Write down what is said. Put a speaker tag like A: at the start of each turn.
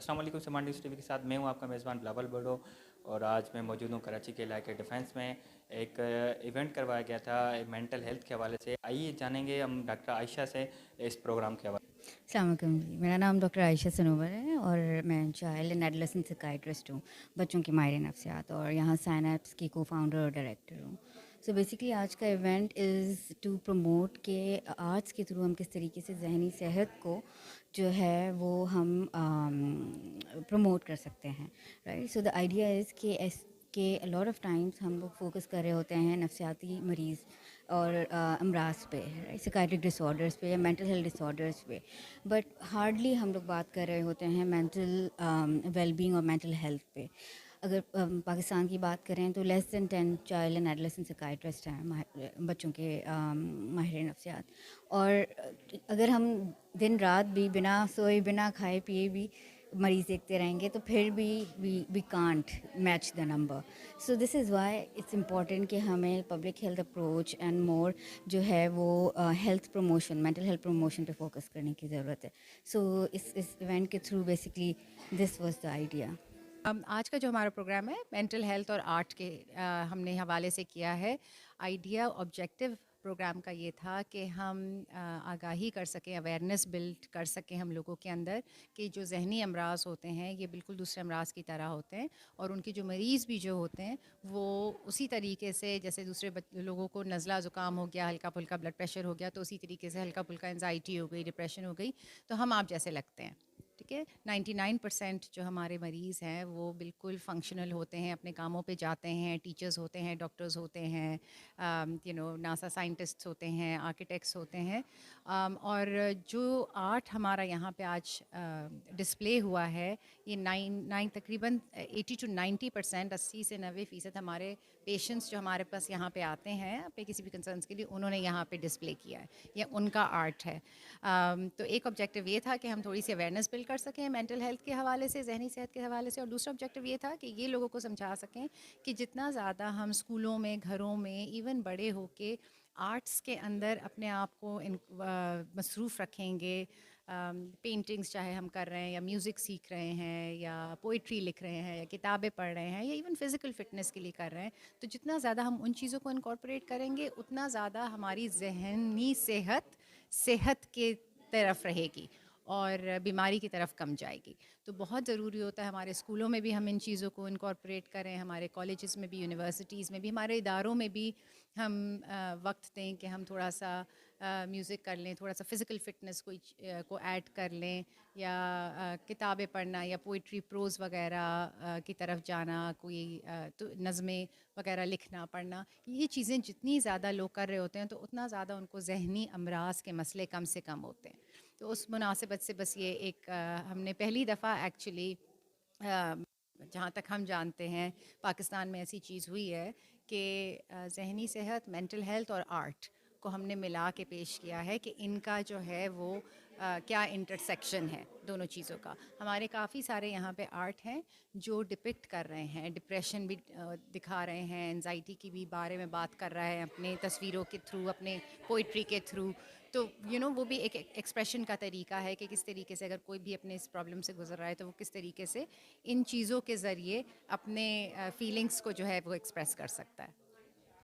A: السلام علیکم، سمان نیوز ٹی وی کے ساتھ میں ہوں آپ کا میزبان بلاول بڑو، اور آج میں موجود ہوں کراچی کے علاقے ڈیفنس میں۔ ایک ایونٹ کروایا گیا تھا مینٹل ہیلتھ کے حوالے سے۔ آئیے جانیں گے ہم ڈاکٹر عائشہ سے اس پروگرام کے حوالے سے۔
B: السلام علیکم جی، میرا نام ڈاکٹر عائشہ سنوبر ہے اور میں چائلڈ اینڈ ایڈولسنٹ سائکیٹرسٹ ہوں، بچوں کی ماہر نفسیات، اور یہاں سائنیپس کی کو فاؤنڈر اور ڈائریکٹر ہوں۔ سو بیسکلی آج کا ایونٹ از ٹو پروموٹ کہ آرٹس کے تھرو ہم کس طریقے سے ذہنی صحت کو جو ہے وہ ہم پروموٹ کر سکتے ہیں، right. So the idea is کہ لاٹ آف ٹائمس ہم لوگ فوکس کر رہے ہوتے ہیں نفسیاتی مریض اور امراض پہ، سکائٹرک ڈس آرڈرس پہ یا مینٹل ہیلتھ ڈس آرڈرس پہ، بٹ ہارڈلی ہم لوگ بات کر رہے ہوتے ہیں مینٹل ویل بینگ اور مینٹل ہیلتھ پہ۔ اگر پاکستان کی بات کریں تو لیس دین 10 چائلڈ اینڈ ایڈولسنٹ سائکیٹرسٹ ہیں بچوں کے ماہر نفسیات، اور اگر ہم دن رات بھی بنا سوئے بنا کھائے پیے بھی مریض دیکھتے رہیں گے تو پھر بھی we can't match the number. So this is why it's important کہ ہمیں public health approach and more جو ہے وہ health promotion, mental health promotion پہ فوکس کرنے کی ضرورت ہے۔ سو اس ایونٹ کے through basically this was the idea.
C: آج کا جو ہمارا پروگرام ہے مینٹل ہیلتھ اور آرٹ کے ہم نے حوالے سے کیا ہے۔ آئیڈیا آبجیکٹو پروگرام کا یہ تھا کہ ہم آگاہی کر سکیں، اویئرنیس بلڈ کر سکیں ہم لوگوں کے اندر کہ جو ذہنی امراض ہوتے ہیں یہ بالکل دوسرے امراض کی طرح ہوتے ہیں، اور ان کے جو مریض بھی جو ہوتے ہیں وہ اسی طریقے سے جیسے دوسرے لوگوں کو نزلہ زکام ہو گیا، ہلکا پھلکا بلڈ پریشر ہو گیا، تو اسی طریقے سے ہلکا پھلکا انزائٹی ہو گئی، ڈپریشن ہو گئی، تو ہم آپ جیسے لگتے ہیں، ٹھیک ہے۔ 99% جو ہمارے مریض ہیں وہ بالکل فنکشنل ہوتے ہیں، اپنے کاموں پہ جاتے ہیں، ٹیچرز ہوتے ہیں، ڈاکٹرز ہوتے ہیں، ناسا سائنٹسٹس ہوتے ہیں، آرکیٹیکٹس ہوتے ہیں، اور جو آرٹ ہمارا یہاں پہ آج ڈسپلے ہوا ہے یہ تقریباً 80 to 90%، 80 سے 90% ہمارے پیشنٹس جو ہمارے پاس یہاں پہ آتے ہیں اپنے کسی بھی کنسرنس کے لیے، انہوں نے یہاں پہ ڈسپلے کیا ہے، یہ ان کا آرٹ ہے۔ تو ایک آبجیکٹیو یہ تھا کہ ہم تھوڑی سی اویئرنیس بلڈ کر سکیں مینٹل ہیلتھ کے حوالے سے، ذہنی صحت کے حوالے سے، اور دوسرا آبجیکٹیو یہ تھا کہ یہ لوگوں کو سمجھا سکیں کہ جتنا زیادہ ہم اسکولوں میں، گھروں میں، ایون بڑے ہو کے آرٹس کے اندر اپنے آپ کو مصروف رکھیں گے، پینٹنگس چاہے ہم کر رہے ہیں یا میوزک سیکھ رہے ہیں یا پوئٹری لکھ رہے ہیں یا کتابیں پڑھ رہے ہیں یا ایون فزیکل فٹنس کے لیے کر رہے ہیں، تو جتنا زیادہ ہم ان چیزوں کو انکارپوریٹ کریں گے اتنا زیادہ ہماری ذہنی صحت کے طرف رہے گی اور بیماری کی طرف کم جائے گی۔ تو بہت ضروری ہوتا ہے ہمارے اسکولوں میں بھی ہم ان چیزوں کو انکارپوریٹ کریں، ہمارے کالجز میں بھی، یونیورسٹیز میں بھی، ہمارے اداروں میں بھی ہم وقت دیں کہ ہم تھوڑا سا میوزک کر لیں، تھوڑا سا فزیکل فٹنس کو ایڈ کر لیں، یا کتابیں پڑھنا یا پوئٹری پروز وغیرہ کی طرف جانا، کوئی نظمیں وغیرہ لکھنا پڑھنا، یہ چیزیں جتنی زیادہ لوگ کر رہے ہوتے ہیں تو اتنا زیادہ ان کو ذہنی امراض کے مسئلے کم سے کم ہوتے ہیں۔ تو اس مناسبت سے بس یہ ایک ہم نے پہلی دفعہ ایکچولی جہاں تک ہم جانتے ہیں پاکستان میں ایسی چیز ہوئی ہے کہ ذہنی صحت، مینٹل ہیلتھ اور آرٹ کو ہم نے ملا کے پیش کیا ہے کہ ان کا جو ہے وہ کیا انٹرسیکشن ہے دونوں چیزوں کا۔ ہمارے کافی سارے یہاں پہ آرٹ ہیں جو ڈپکٹ کر رہے ہیں، ڈپریشن بھی دکھا رہے ہیں، انزائٹی کی بھی بارے میں بات کر رہا ہے اپنے تصویروں کے تھرو، اپنے پوئٹری کے تھرو، تو وہ بھی ایک ایکسپریشن کا طریقہ ہے کہ کس طریقے سے اگر کوئی بھی اپنے اس پرابلم سے گزر رہا ہے تو وہ کس طریقے سے ان چیزوں کے ذریعے اپنے فیلنگس کو جو ہے وہ ایکسپریس کر سکتا ہے۔